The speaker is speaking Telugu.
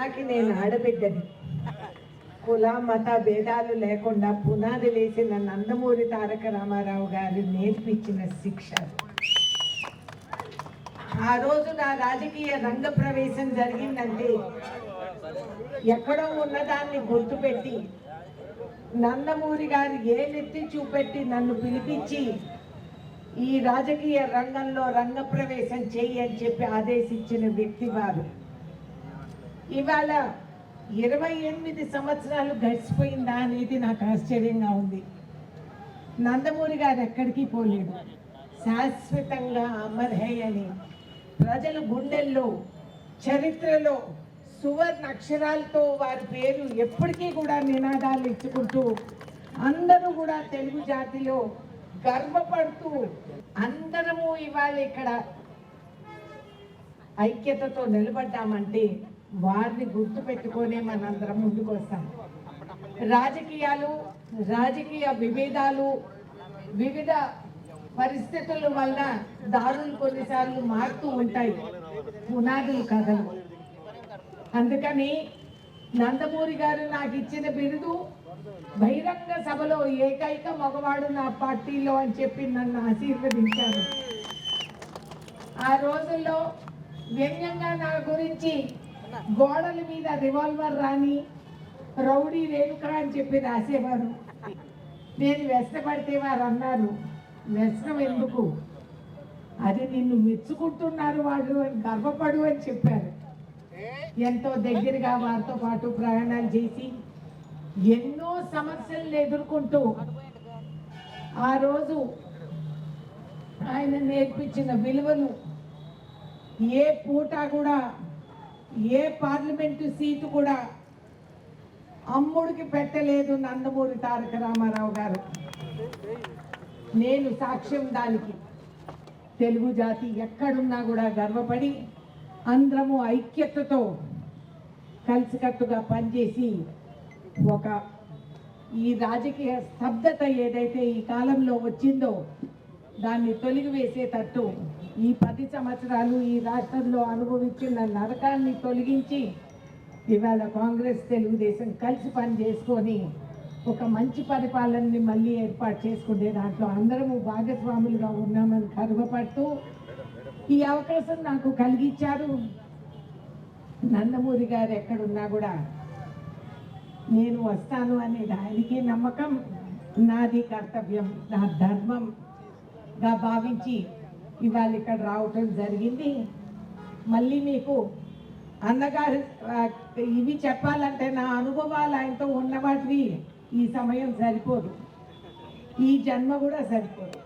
జిల్లాకి నేను ఆడబిడ్డని. కుల మత భేదాలు లేకుండా పునాది వేసిన నందమూరి తారక రామారావు గారు నేర్పించిన శిక్ష. ఆ రోజు నా రాజకీయ రంగ ప్రవేశం జరిగిందంటే ఎక్కడో ఉన్నదాన్ని గుర్తుపెట్టి నందమూరి గారు నెత్తి చూపెట్టి నన్ను పిలిపించి ఈ రాజకీయ రంగంలో రంగ ప్రవేశం చెయ్యి అని చెప్పి ఆదేశించిన వ్యక్తి వారు. ఇవాళ 28 సంవత్సరాలు గడిచిపోయిందా అనేది నాకు ఆశ్చర్యంగా ఉంది. నందమూరి గారు ఎక్కడికి పోలేడు, శాశ్వతంగా అమర్ హై అని ప్రజల గుండెల్లో చరిత్రలో సువర్ణ అక్షరాలతో వారి పేరు ఎప్పటికీ కూడా నినాదాలు ఇచ్చుకుంటూ అందరూ కూడా తెలుగు జాతిలో గర్వపడుతూ అందరము ఇవాళ ఇక్కడ ఐక్యతతో నిలబడ్డామంటే వారిని గుర్తుపెట్టుకునే మనందరం ముందుకు వస్తాం. రాజకీయ విభేదాలు వివిధ పరిస్థితుల వల్ల దారులు కొన్నిసార్లు మారుతూ ఉంటాయి, పునాదులు కథలు. అందుకని నందమూరి గారు నాకు ఇచ్చిన బిరుదు బహిరంగ సభలో ఏకైక మగవాడు నా పార్టీలో అని చెప్పి నన్ను ఆశీర్వదించారు. ఆ రోజుల్లో వ్యంగ్యంగా నా గురించి గోడల మీద రివాల్వర్ రాని రౌడీ రేణుక అని చెప్పి రాసేవారు. నేను వ్యసనపడితే వారు అన్నారు, వ్యసనం ఎందుకు, అది నిన్ను మెచ్చుకుంటున్నారు వాళ్ళు అని గర్వపడు అని చెప్పారు. ఎంతో దగ్గరగా వారితో పాటు ప్రయాణాలు చేసి ఎన్నో సమస్యలను ఎదుర్కొంటూ ఆ రోజు ఆయన నేర్పించిన విలువలు ఏ పూట కూడా ఏ పార్లమెంటు సీటు కూడా అమ్ముడికి పెట్టలేదు నందమూరి తారక రామారావు గారు. నేను సాక్ష్యం దానికి. తెలుగు జాతి ఎక్కడున్నా కూడా గర్వపడి అందరము ఐక్యతతో కలిసికట్టుగా పనిచేసి ఈ రాజకీయ స్తబ్దత ఏదైతే ఈ కాలంలో వచ్చిందో దాన్ని తొలగి వేసేటట్టు ఈ 10 సంవత్సరాలు ఈ రాష్ట్రంలో అనుభవించిన నరకాన్ని తొలగించి ఇవాళ కాంగ్రెస్ తెలుగుదేశం కలిసి పని చేసుకొని ఒక మంచి పరిపాలనని మళ్ళీ ఏర్పాటు చేసుకునే దాంట్లో అందరము భాగస్వాములుగా ఉన్నామని గర్వపడుతూ ఈ అవకాశం నాకు కలిగించారు. నందమూరి గారు ఎక్కడున్నా కూడా నేను వస్తాను అనేది ఆయనకి నమ్మకం, నాది కర్తవ్యం, నా ధర్మంగా భావించి ఇవాళ ఇక్కడ రావటం జరిగింది. మళ్ళీ మీకు అన్నగారు ఇవి చెప్పాలంటే నా అనుభవాలు ఆయనతో ఉన్న వాటివి ఈ సమయం సరిపోదు, ఈ జన్మ కూడా సరిపోదు.